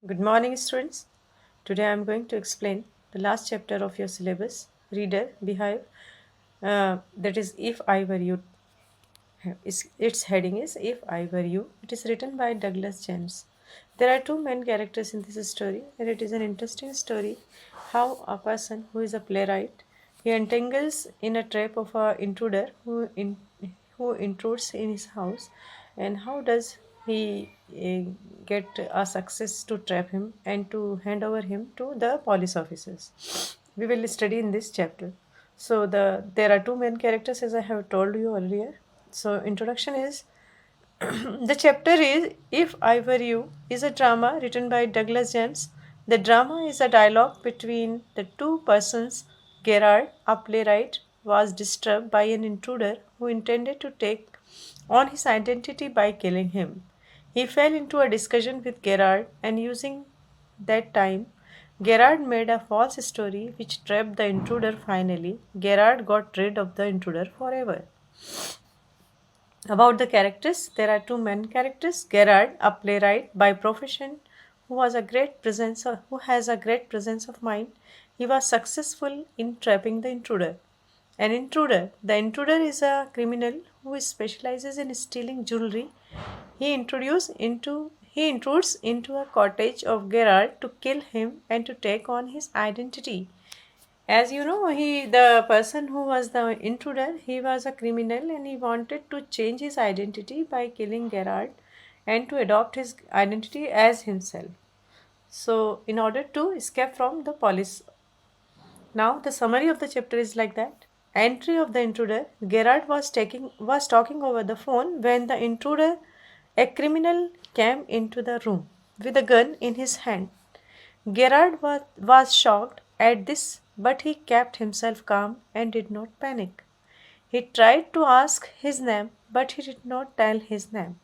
Good morning, students. Today I am going to explain the last chapter of your syllabus, Reader, Beehive. That is, If I Were You. Its heading is If I Were You. It is written by Douglas James. There are two main characters in this story, and it is an interesting story how a person who is a playwright he entangles in a trap of a intruder who intrudes in his house, and how does he get a success to trap him and to hand over him to the police officers. We will study in this chapter. So there are two main characters as I have told you earlier. So introduction is the chapter is If I Were You is a drama written by Douglas James. The drama is a dialogue between the two persons. Gerard, a playwright, was disturbed by an intruder who intended to take on his identity by killing him. He fell into a discussion with Gerard, and using that time, Gerard made a false story which trapped the intruder finally. Gerard got rid of the intruder forever. About the characters, there are two main characters. Gerard, a playwright by profession, who has a great presence of mind. He was successful in trapping the intruder. An intruder. The intruder is a criminal who specializes in stealing jewelry. He intrudes into a cottage of Gerard to kill him and to take on his identity. As you know, the person who was the intruder, he was a criminal and he wanted to change his identity by killing Gerard and to adopt his identity as himself. So, in order to escape from the police. Now, the summary of the chapter is like that. Entry of the intruder. Gerard was talking over the phone when the intruder, a criminal, came into the room with a gun in his hand. Gerard was shocked at this, but he kept himself calm and did not panic. He tried to ask his name, but he did not tell his name.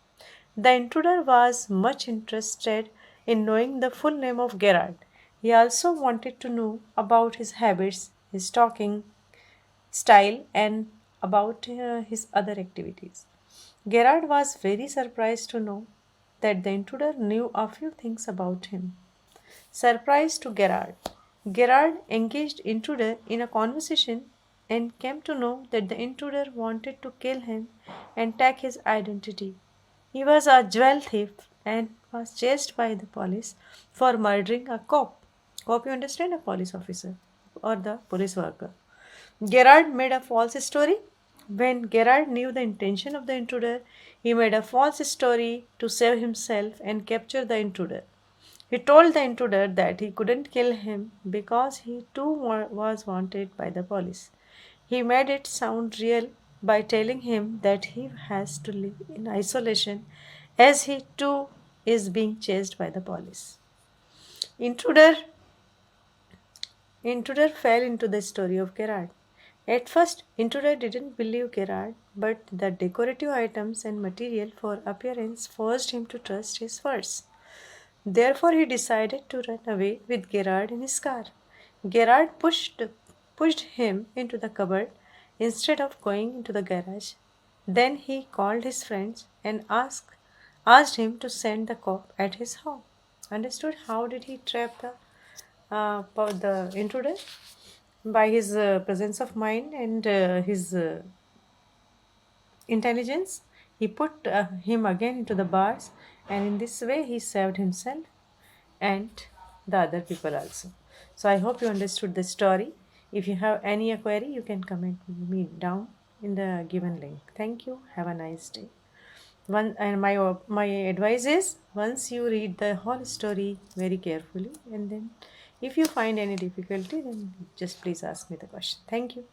The intruder was much interested in knowing the full name of Gerard. He also wanted to know about his habits, his talking style, and about his other activities. Gerard was very surprised to know that the intruder knew a few things about him. Surprise to Gerard. Gerard engaged intruder in a conversation and came to know that the intruder wanted to kill him and take his identity. He was a jewel thief and was chased by the police for murdering a cop. Cop, you understand, a police officer or the police worker. Gerard made a false story. When Gerard knew the intention of the intruder, he made a false story to save himself and capture the intruder. He told the intruder that he couldn't kill him because he too was wanted by the police. He made it sound real by telling him that he has to live in isolation as he too is being chased by the police. Intruder Intruder fell into the story of Gerard. At first, Intruder didn't believe Gerard, but the decorative items and material for appearance forced him to trust his words. Therefore, he decided to run away with Gerard in his car. Gerard pushed him into the cupboard instead of going into the garage. Then he called his friends and asked him to send the cop at his home. Understood? How did he trap the intruder? By his presence of mind and his intelligence, he put him again into the bars, and in this way, he saved himself and the other people also. So I hope you understood the story. If you have any query, you can comment me down in the given link. Thank you. Have a nice day. My advice is once you read the whole story very carefully, and then if you find any difficulty, then just please ask me the question. Thank you.